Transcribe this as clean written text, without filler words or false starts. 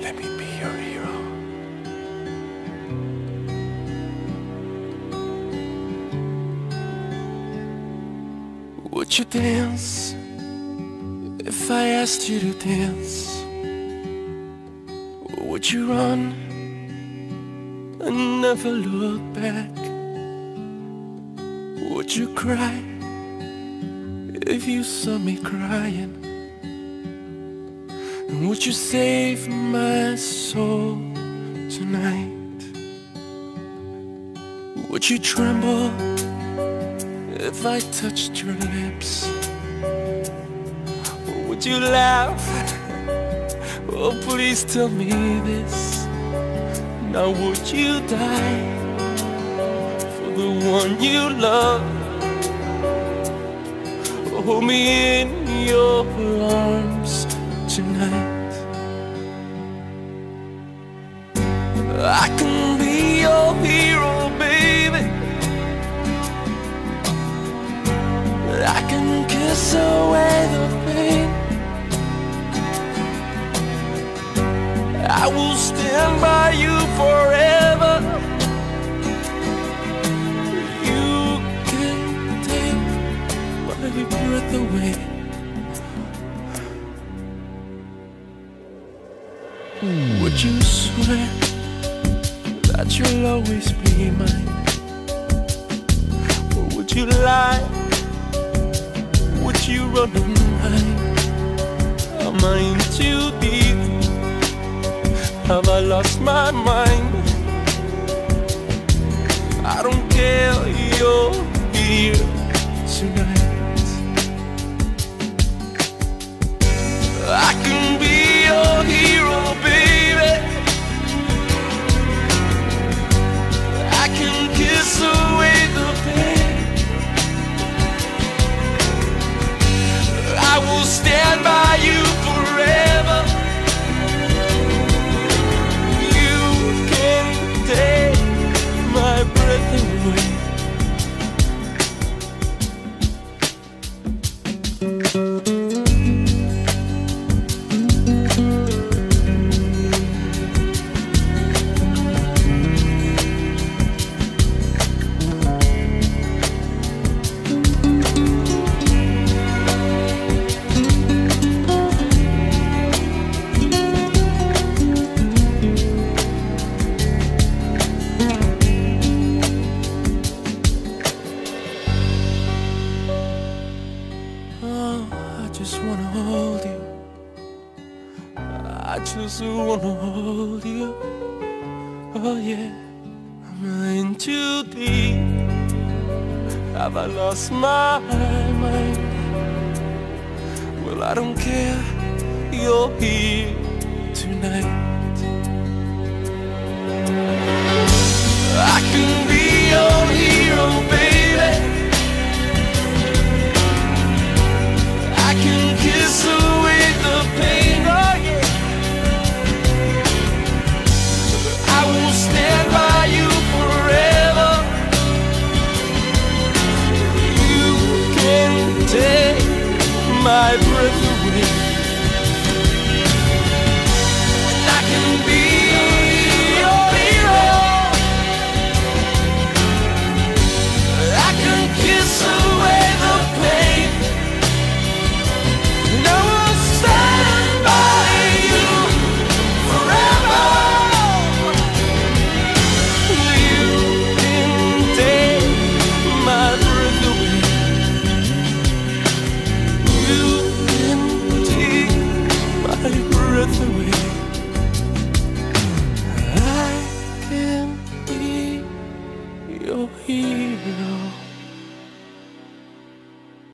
Let me be your hero. Would you dance if I asked you to dance? Or would you run and never look back? Would you cry if you saw me crying? And would you save my soul tonight? Would you tremble if I touched your lips? Or would you laugh? Oh, please tell me this. Now would you die for the one you love? Hold me in your arms tonight. I can be your hero, baby. I can kiss away the pain. I will stand by you forever. You can take my breath away. Would you swear that you'll always be mine? Or would you lie? Would you run and hide? Am I in too deep? Have I lost my mind? I don't care, you're here tonight. I can be your hero, baby. I can kiss away the pain. I will stand by you forever. You can take my breath away. I just wanna hold you. I just wanna hold you. Oh yeah, am I in too deep? Have I lost my mind? Well, I don't care, you're here tonight. I can be your hero, baby. I can kiss away the pain, oh yeah. I will stand by you forever. You can take my breath away. And I can be